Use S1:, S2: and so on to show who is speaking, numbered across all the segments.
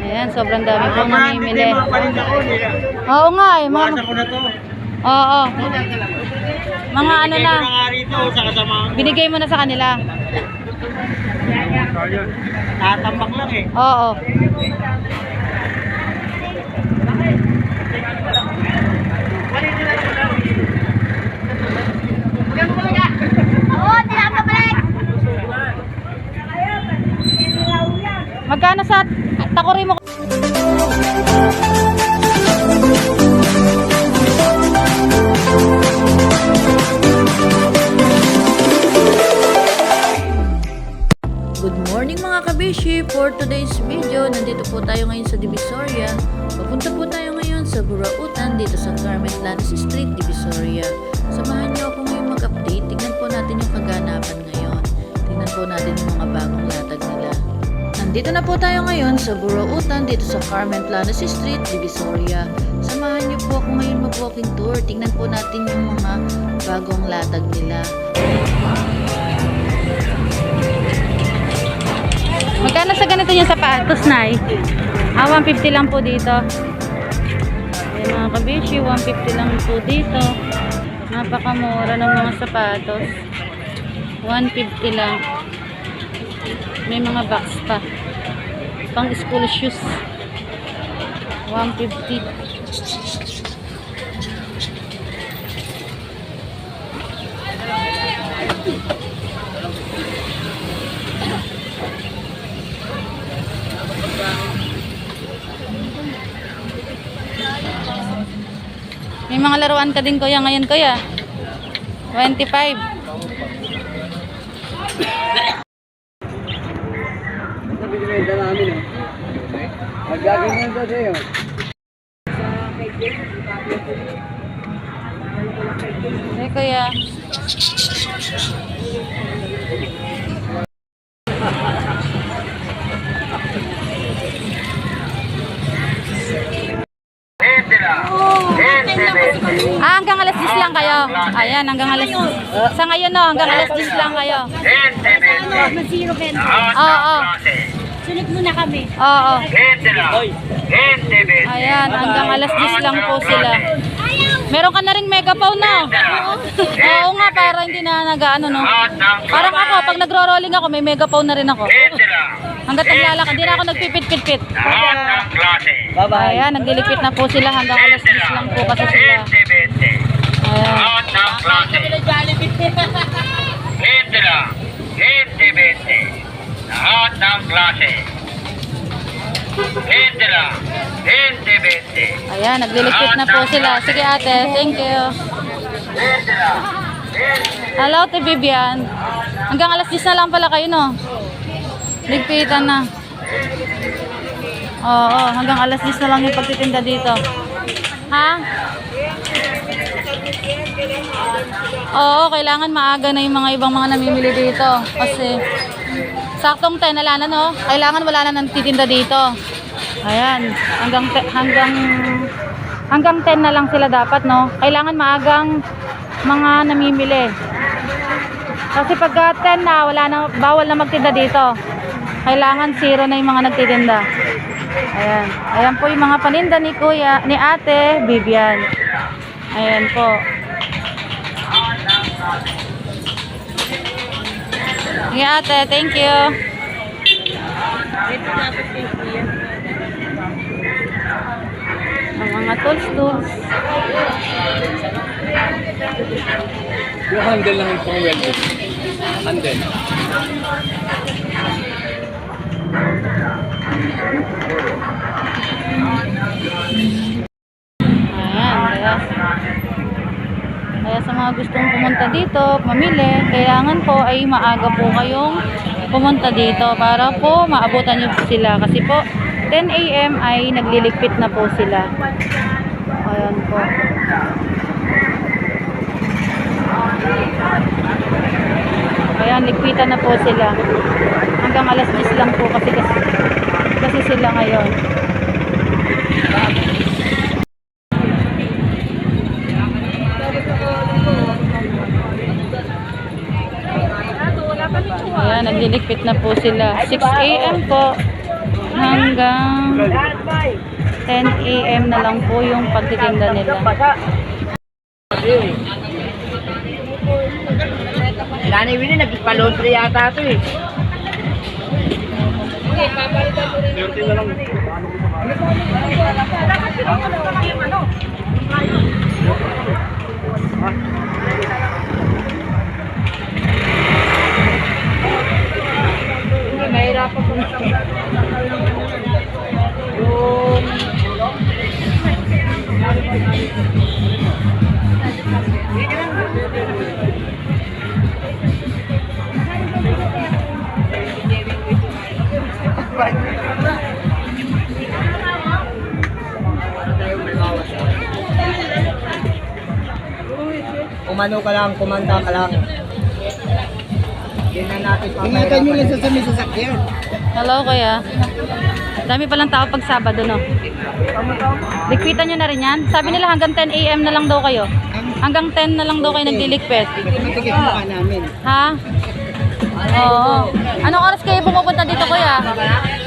S1: Ayan, sobrang dami pong namimili. Oo nga eh. Oo. Mga ano na. Binigay mo na sa kanila.
S2: Tatambak lang eh.
S1: Oo. Magkano sa takuri mo? Good morning mga kabishi! For today's video, nandito po tayo ngayon sa Divisoria. Papunta po tayo ngayon sa Burautan dito sa Carmen Planas Street, Divisoria. Samahan niyo ako ngayon mag-update. Tingnan po natin yung kaganapan ngayon. Tingnan po natin yung mga bagong latag nila. Nandito na po tayo ngayon sa Burautan dito sa Carmen Planas Street, Divisoria. Samahan niyo po ako ngayon mag-walking tour. Tingnan po natin yung mga bagong latag nila. Magkano sa ganito yung sapatos, Nay? 150 lang po dito. Ayan mga kabishi, 150 lang po dito. Napakamura ng mga sapatos. 150 lang. May mga box pa. Pang school shoes. 150. May mga laruan ka din kuya ngayon kuya. 25.
S2: Sabi ko yung namin eh. Magagawin ko sa'yo.
S1: Hey kuya. Hanggang alas 10 lang kayo. Ayan, hanggang alas 10. Sa ngayon no, hanggang alas 10 lang kayo. Oo.
S3: Sunod muna kami.
S1: Oo. Ayan, hanggang alas 10 lang po sila. Meron ka na ring megaphone no? Oo nga, para hindi na nag-ano no. Parang ako, pag nagro-rolling ako, may megaphone na rin ako. Hanggat naglalakad, hindi na ako nagpipit-pit-pit.
S2: Bye-bye.
S1: Ayan, naglilikpit na po sila hanggang alas 10 lang po kasi sila. Ayan.
S4: Lahat ng klase.
S1: Ayan, naglilikpit na po sila. Sige ate, thank you. Hello, Ate Vivian. Hanggang alas 10 na lang pala kayo, no? Ligpitan na. Oo, hanggang alas 10 na lang yung pagtitinda dito. Ha? Oo, kailangan maaga na yung mga ibang mga namimili dito. Kasi saktong 10 wala na, no? Kailangan wala na nagtitinda dito. Ayan, hanggang 10 na lang sila dapat, no? Kailangan maagang mga namimili. Kasi pagka 10 na, wala na, bawal na magtinda dito. Kailangan 0 na yung mga nagtitinda. Ayan. Ayan po yung mga paninda ni Kuya, ni Ate Vivian. Ayan po. Sige ate, thank you. Ang mga tools.
S2: Yung handle lang yung pang-welded. Handle.
S1: Ayan, kaya sa mga gustong pumunta dito, mamili, kailangan po ay maaga po kayong pumunta dito para po maabutan nyo sila. Kasi po, 10 AM ay nagliligpit na po sila. Ayan po. Ayan, ligpitan na po sila. Hanggang alas 10 lang po kasi sila ngayon. Ayan, nagliligpit na po sila. 6 AM po hanggang 10 AM na lang po yung pagtitinda nila.
S2: Nanay Winnie, nagpalondre yata ito eh. Mahirapan po Kumano ka lang, kumanda ka lang. Hindi na natin ingatan nyo lang sa may sasakyan.
S1: Hello, kuya. Dami palang tao pag Sabado, no? Likpitan nyo na rin yan. Sabi nila hanggang 10 AM na lang daw kayo. Hanggang 10 na lang daw kayo nagliligpit.
S2: Matigit mukha namin.
S1: Ha? Oo. Anong oras kayo pumupunta dito, kuya?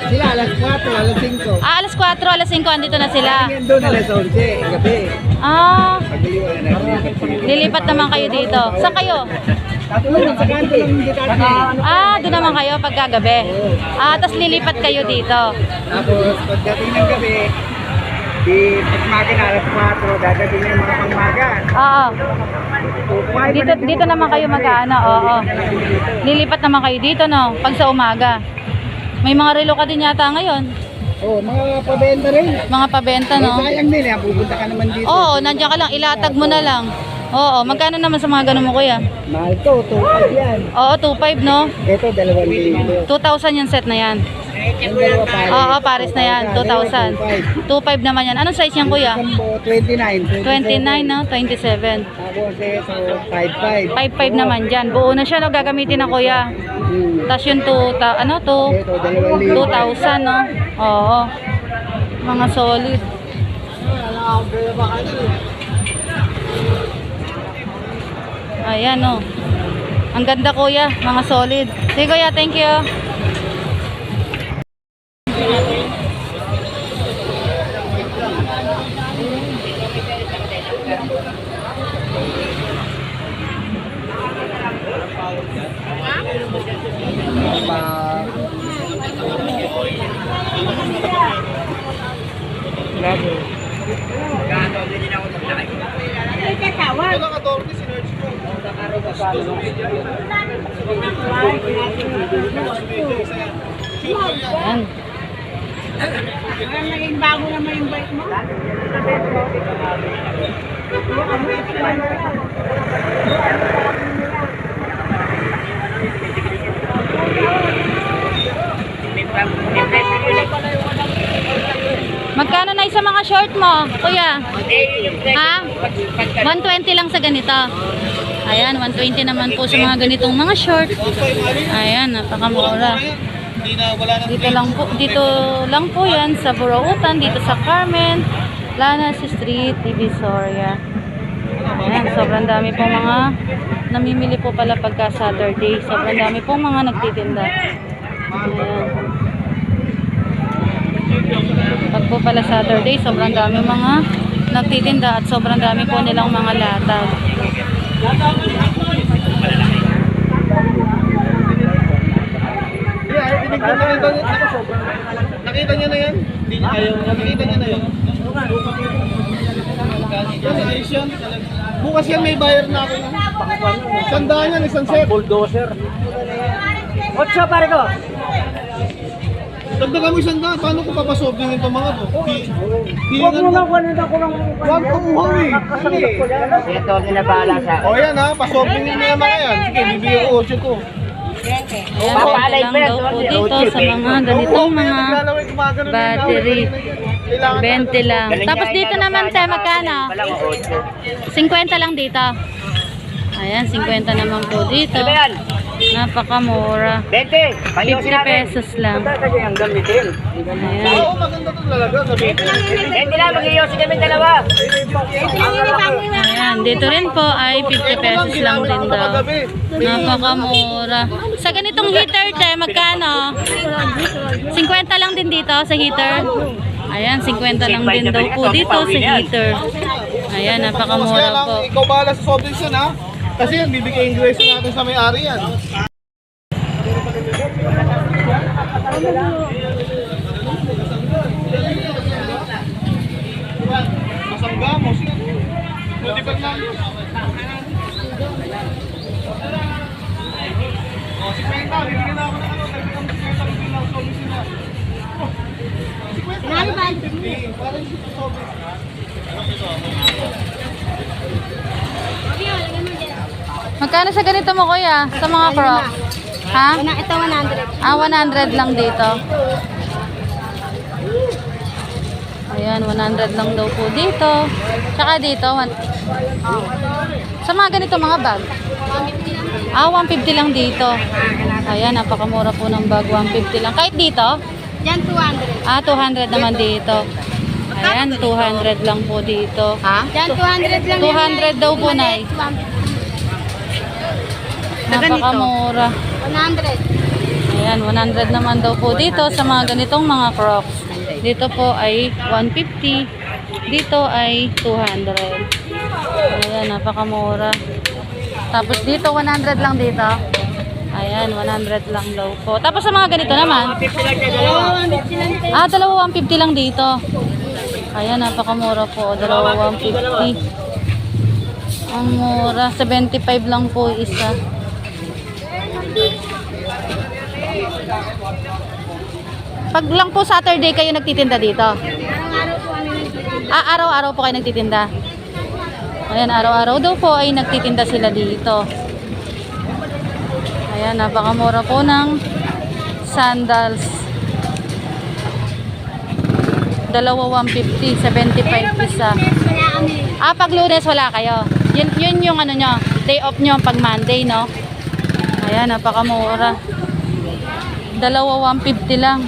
S2: Sila alas 4, alas 5.
S1: Ah, alas 4, alas 5, andito na sila.
S2: Tingin doon alas 11, gabi.
S1: Ah,
S2: Pagaliwan na.
S1: lilipat naman kayo dito. Saan kayo?
S2: Doon, sa kanto lang hindi tayo.
S1: Ah, doon naman kayo pagkagabi. Ah, tapos lilipat kayo dito.
S2: Tapos pagdating ng gabi, di pagmaga na alas 4, dadating yung mga pangmaga.
S1: Oo. Dito naman kayo mag-ano, oo. Lilipat naman kayo dito, no? Pag sa umaga. May mga relo ka din yata ngayon.
S2: Oo, mga pabenta rin.
S1: Mga pabenta, no?
S2: Sayang din, pupunta ka naman dito.
S1: Oo, nandiyan ka lang. Ilatag mo na lang. Oo, magkano naman sa mga ganun mo, kuya?
S2: Mahal to, 2.5 yan.
S1: Oo, 2.5, no?
S2: Ito, 2,000.
S1: 2,000 yung set na yan.
S2: Yung dalawa pares.
S1: Oo, pares na yan. 2,000. 2.5 naman yan. Anong size yan, kuya?
S2: 29.
S1: 29, no? 27.
S2: Tapos ito, 5.5.
S1: 5.5 naman dyan. Buo na siya, no? Gagamitin na, kuya. Tapos yung 2,000, no? Oo. Mga solid. Ayan, no? Ang ganda, kuya. Mga solid. Sige, kuya. Thank you. Ayan.
S3: Naging bago naman yung bike mo.
S1: Magkano na isa mga short mo, kuya? Ha? 120 lang sa ganito. Ayan, 120 naman po sa mga ganitong mga short. Ayan, napakamura. Dito lang po yan sa Burautan, dito sa Carmen Planas Street, Divisoria. Ayan, sobrang dami pong mga namimili po pala pagka Saturday. Sobrang dami pong mga nagtitinda. Ayan. Pag po pala Saturday, sobrang dami mga nagtitinda at sobrang dami po nilang mga latag.
S2: Nakita niya na yan? Hindi niya ayaw. Nakita niya na yan? Yan, ayos yan. Bukas yan may bayar na ako. Sandaan yan, isang set. Bulldozer. 8 pare ko. Dagdagan mo isang daan. Paano ko papasobingin pa mga to? Huwag mo lang kunin ako ng... Huwag kong uhaw eh. Ito, sinabala sa... O yan ha, pasobingin mo yung mga yan. Sige, bibigyan ko 8 ko.
S1: Ayan, benta lang daw po dito sa mga ganitong mga battery. 20 lang. Tapos dito naman tayo magkano? 50 lang dito. Ayan, 50 naman po dito. Napakamura. 50 pesos lang. Ayan.
S2: Oo, maganda to talaga.
S4: Hindi lang, mag-iyosin kami dalawa.
S1: Ayan, dito rin po ay 50 pesos lang din daw. Napakamura. Sa ganitong heater, te, magkano? 50 lang din dito sa heater. Ayan, 50 lang din daw po dito sa heater. Ayan,
S2: Kaya
S1: napakamura
S2: lang,
S1: po.
S2: ikaw bahala sa soft drinks yan ha. Kasi yan, bibigay ingreso natin sa may-ari yan. Masanggamos yan. Pwede ba lang? O, si Penta, bibigyan na ako ng ano, dagdagan mo si Penta, bibigyan na ako soft drinks nila. Si Penta, parang hindi ko soft drinks na.
S1: Magkano sa ganito mo, kuya? Sa mga crocs? Ha?
S3: Ito 100.
S1: Ah, 100 lang dito. Ayan, 100 lang daw po dito. Tsaka dito, sa mga ganito mga bag. Ah, 150 lang dito. Ayan, napakamura po ng bag. 150 lang. Kahit dito?
S3: Yan 200.
S1: Ah, 200 naman dito. Ayan, 200 lang po dito. Ha?
S3: Yan 200 lang.
S1: 200 daw po, Nay. Napakamura.
S3: 100.
S1: Ayan, 100 naman daw po dito sa mga ganitong mga crocs. Dito po ay 150. Dito ay 200. Ayan, napakamura. Tapos dito, 100 lang dito. Ayan, 100 lang daw po. Tapos sa mga ganito naman. Ah, dalawa 150 lang dito. Ayan, napakamura po. Dalawa 150. Ang mura. 75 lang po isa. Pag lang po Saturday kayo nagtitinda dito?
S3: Araw-araw po kami nagtitinda.
S1: Ah, araw-araw po kayo nagtitinda? Ayan, araw-araw daw po ay nagtitinda sila dito. Ayan, napakamura po ng sandals. Dalawa 150, 75 isa.
S3: Wala kami.
S1: Ah, pag Lunes wala kayo. Yun yung ano nyo, day off nyo pag Monday, no? Ayan, napakamura. Dalawa 150 lang.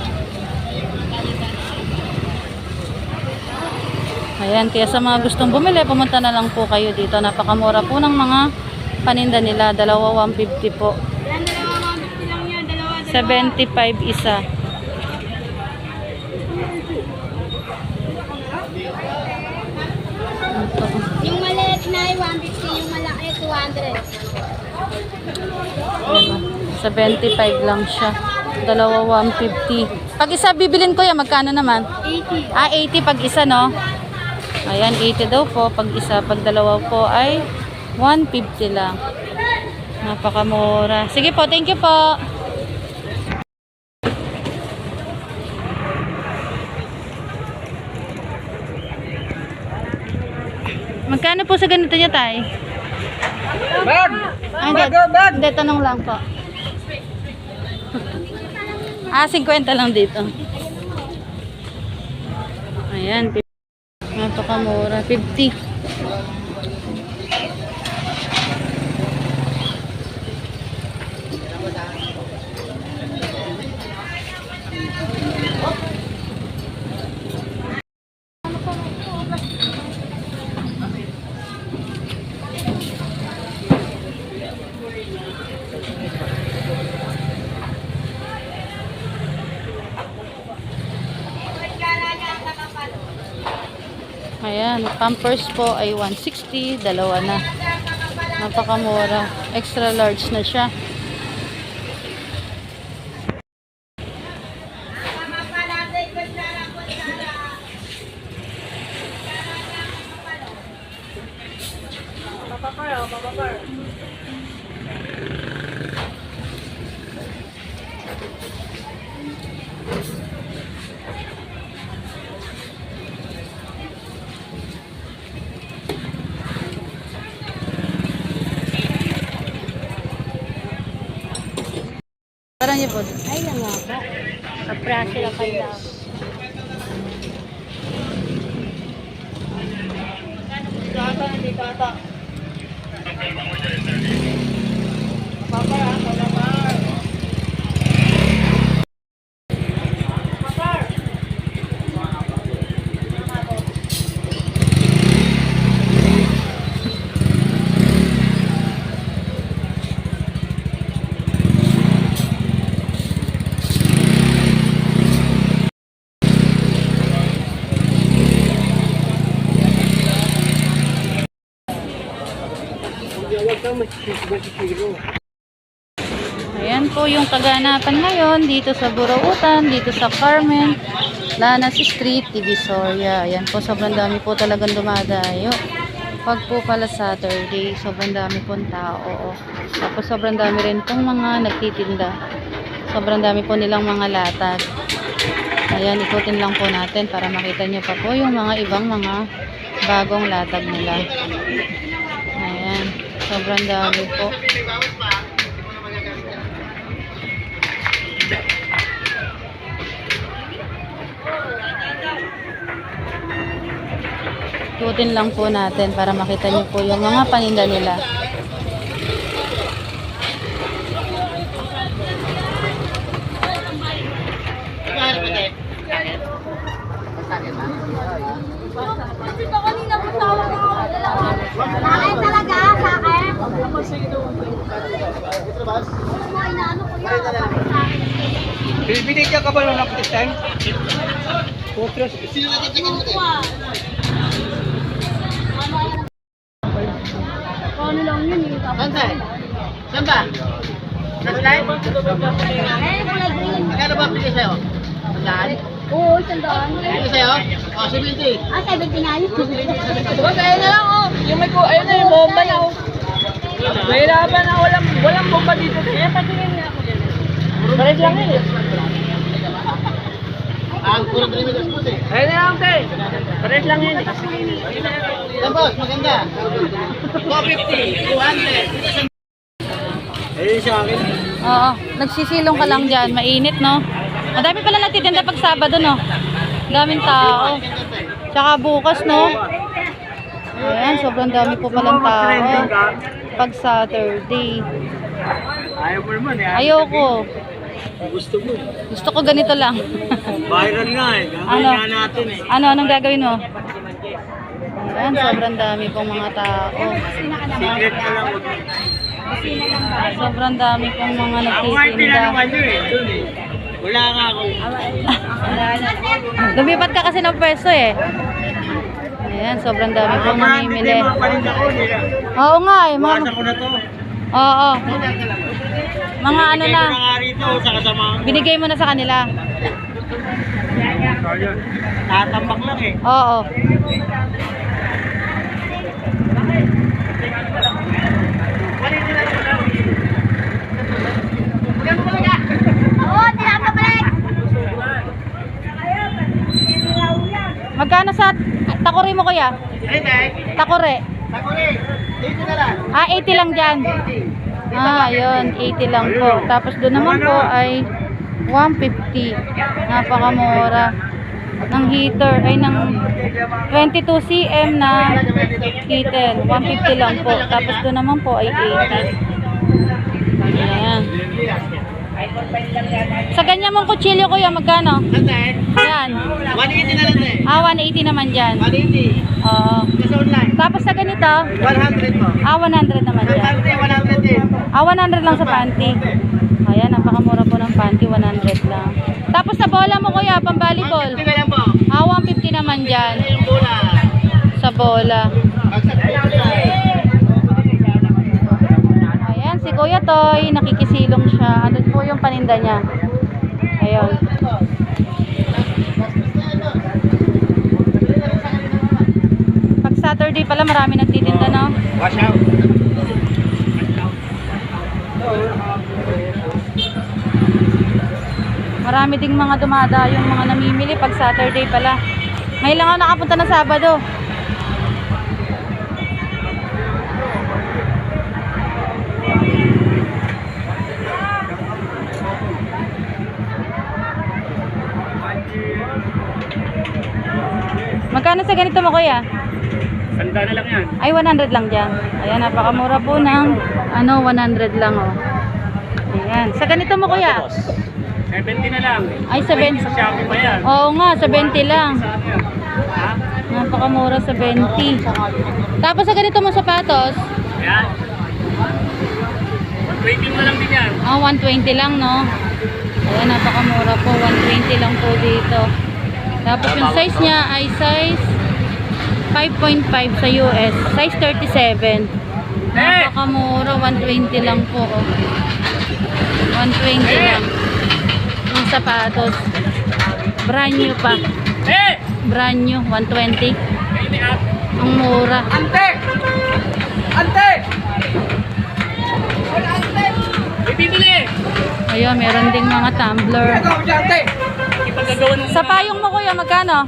S1: Ayan, kaya sa mga gustong bumili, pumunta na lang po kayo dito. Napakamura po ng mga paninda nila. Dalawa 150 po.
S3: Yan, dalawa 150 lang yan. Dalawa.
S1: 75 isa. Ito.
S3: Yung maliit na ay 150, yung malaki 200.
S1: Ayan, 75 lang siya. Dalawa 150. Pag isa bibilin ko yan, magkano naman?
S3: 80.
S1: Ah, 80 pag isa, no? Ayan, 80 daw po pag isa. Pag dalawa po ay 150 lang. Napakamura. Sige po, thank you po. Magkano po sa ganito niya, tay?
S2: Bag!
S1: Ah, hindi, hindi, tanong lang po. Ah, 50 lang dito. Ayan, napakamura. 50. Ayan, Pampers po ay 160, dalawa na. Napakamura. Extra large na siya. Parang niyo po.
S3: Ay, lang ako. Kaprasyo lang kayo.
S1: Ayan po yung kaganapan ngayon dito sa Burautan, dito sa Carmen Lanas Street, Divisoria. Ayan po, sobrang dami po talagang dumadayo. Pag po pala Saturday, sobrang dami pong tao. Tapos sobrang dami rin pong mga nagtitinda. Sobrang dami po nilang mga latag. Ayan, ikutin lang po natin para makita nyo pa po yung mga ibang mga bagong latag nila. Ayan, sobrang dami po. Ikutin lang po natin para makita nyo po yung mga paninda nila.
S3: Sa akin talaga, sa akin. Inaano ko yan, sa akin.
S2: Binigyan ka ba nung this time? Putros. Sino natitikin mo din?
S3: Ano lang yun, yung
S2: Saan ba? Saan ba? Sa slide?
S3: eh, kulay green.
S2: Magkano ba pili sa'yo? Sandaan?
S3: Oo, sandaan.
S2: Pili sa'yo? O, 70.
S3: Ah, 79.
S5: Boss, ayun na lang oh. Yung may ko, ayun na yung bomba na oh. Mahirapan na, walang bomba dito. Kaya patingin niya ako yan. Pares lang yun eh.
S2: Ang kurang delivery boss eh.
S5: Ayun na lang te. Pares lang yun eh.
S2: Yan boss, maganda. 250, 200. Ayun siya akin.
S1: Oo, nagsisilong ka lang dyan. Mainit, no? Madami pala nagtitinda pag Sabado, no? Daming tao. Tsaka bukas, no? Ayan, sobrang dami po palang tao. Pag Saturday.
S2: Ayaw mo naman eh.
S1: Ayoko.
S2: Gusto mo.
S1: Gusto ko ganito lang.
S2: Viral nga eh. Gagawin
S1: Ano?
S2: nga natin eh.
S1: Anong gagawin mo? Ayan, sobrang dami pong mga tao.
S2: Secret ka lang.
S1: Sobrang dami pong mga
S2: Ako nga
S1: nagtitinda.
S2: pinanaman nyo eh. Doon eh. Wala nga ako.
S1: Lumipat ka kasi ng pwesto eh. Ayan, sobrang dami pong namimili.
S2: Mga paninda ko nila.
S1: Oo nga eh. Mga,
S2: Buwasan ko na to.
S1: oo. Mga ano
S2: Bigay
S1: na.
S2: ko na nga rito sa kasama ko.
S1: Binigay mo na sa kanila.
S2: Tatambak lang eh.
S1: Oo.
S3: Oo, tinapabalik.
S1: Magkano sa takore mo kuya?
S2: Ay, tay.
S1: Takore.
S2: Takuri. Dito na lang.
S1: Ah, 80 lang dyan. Ah, yun. 80 lang po. Tapos doon naman po ay 150. Napakamura. Ng heater ay ng 22 cm na heater. 150 lang po. Tapos doon naman po ay 80. Ayan. Sa ganyan mong kutsilyo kuya, magkano?
S2: Saan?
S1: Yan.
S2: 180 na lang eh.
S1: Ah, 180 naman dyan.
S2: 180.
S1: Oo.
S2: Sa online.
S1: Tapos sa ganito,
S2: 100 mo.
S1: ah, 100 naman
S2: Sa
S1: dyan.
S2: panty, 100 din.
S1: Ah, 100 lang sa panty. Ayan, napakamura po ng panty, 100 lang. Tapos sa bola mo kuya, pang volleyball.
S2: 150 na lang po.
S1: Ah, 150 naman dyan.
S2: Yung bola.
S1: Sa bola.
S2: Bagsak po sila.
S1: Ayan, si Kuya Toy, nakikisilong siya. Ano po yung paninda niya? Ayun. Pag Saturday pala, marami nagtitinda, no?
S2: Wash out.
S1: Marami ding mga dumada yung mga namimili pag Saturday pala. Ngayon lang ako nakapunta na Sabado. Magkano sa ganito mo kuya?
S2: Sanda na lang yan.
S1: Ay, 100 lang dyan. Ayan, napakamura po ng 100 lang oh. Ayan. Sa ganito mo kuya?
S2: 70 na lang.
S1: Ay, 70.
S2: Sa Shopee pa yan.
S1: Oo nga, 70 lang.
S2: Ha?
S1: Napakamura, 70. Tapos sa ganito mo sapatos?
S2: Yan. 20 mo lang din yan.
S1: Ah, 120 lang, no? Ayan, napakamura po. 120 lang po dito. Tapos yung size niya ay size 5.5 sa US. Size 37. Napakamura, 120 lang po. Oh. 120 lang. Ang sapatos. Brand new pa. Brand new, 120. Ang mura.
S5: Ante! Ante!
S1: Ayun, meron ding mga tumbler.
S5: Ante!
S1: Sa payong mo kuya, magkano?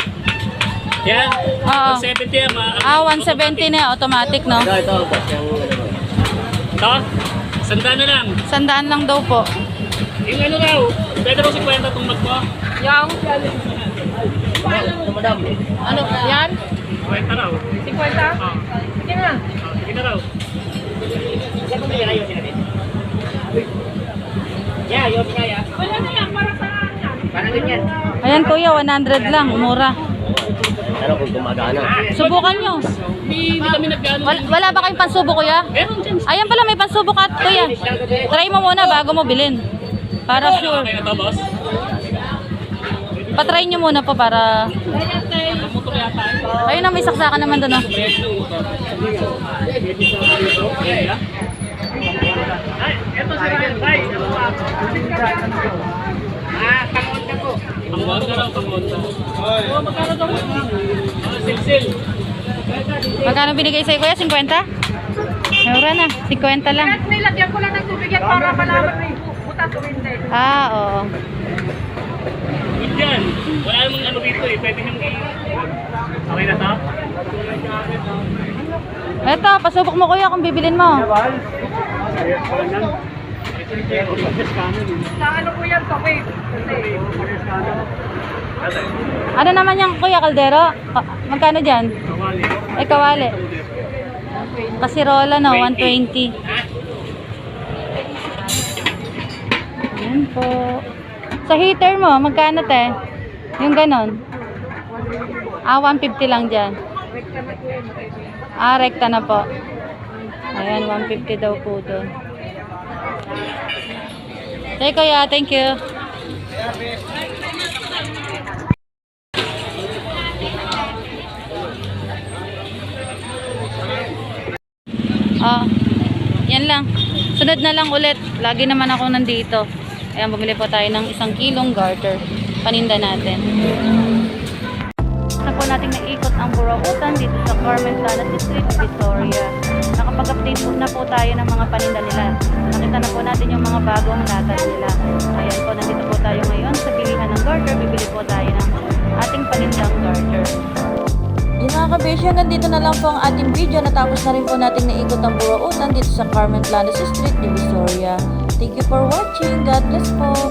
S4: Yan.
S1: Oo.
S4: 170 yan.
S1: 170 na automatic, no?
S4: Ito. Sandaan na lang.
S1: Sandaan lang daw po.
S4: Yung ano raw, pwede raw 50 itong mag mo.
S5: Yang?
S1: Ano? Yan?
S4: 50 raw.
S5: 50?
S4: Oo.
S5: Sige na.
S4: Sige na raw. Yeah, yun kaya.
S5: Wala na lang, para sa yan.
S4: Parang ganyan.
S1: Ayan kuya, 100 lang. Mura.
S4: Ano kung gumagana?
S1: Subukan nyo.
S4: Hindi kami nagkano.
S1: Wala ba kayong pansubo kuya?
S4: Meron dyan.
S1: Ayan pala, may pansubo ka kuya. Try mo muna bago mo bilhin. Para sure.
S4: Okay na to, boss?
S1: Patry nyo muna po para...
S4: Motor yata.
S1: Ayun na, may saksakan naman doon. Oh.
S4: Ay, eto si Ryan. Ay, pangonta ko. Pangonta raw, pangonta. Oh, magkano daw? Silsil.
S1: Magkano binigay sa'yo kuya? 50? Mura na, 50 lang.
S5: Kahit nilagyan ko lang ng tubig yan para malaman may butas o hindi.
S1: Ah, oo.
S4: Good yan. Wala namang ano dito eh. Pwede niyong Okay na to?
S1: Eto, pasubok mo kuya kung bibilin mo.
S5: Sa ano po yan, okay?
S1: Ano naman yung kuya, kaldero? Magkano dyan? Ay, kawali. Kasirola no, 120. Ayan po. Sa heater mo, magkano te? Yung ganon? 150 lang dyan. Rekta na po. Ayan, 150 daw po doon. Say kuya, thank you. Yan lang. Sunod na lang ulit. Lagi naman ako nandito. Ayan, bumili po tayo ng 1 kilong garter. Paninda natin. Na po nating naikot ang Burautan dito sa Carmen Planas Street, Victoria. Nakapag-update po na po tayo ng mga paninda nila. Nakita na po natin yung mga bagong latas nila. Ayan po, nandito po tayo ngayon sa bilihan ng garter. Bibili po tayo ng ating panindang garter. Yung mga kabeshi, hanggang dito na lang po ang ating video. Natapos na rin po natin naikot ang Burautan dito sa Carmen Planas Street, Victoria. Thank you for watching. God bless po.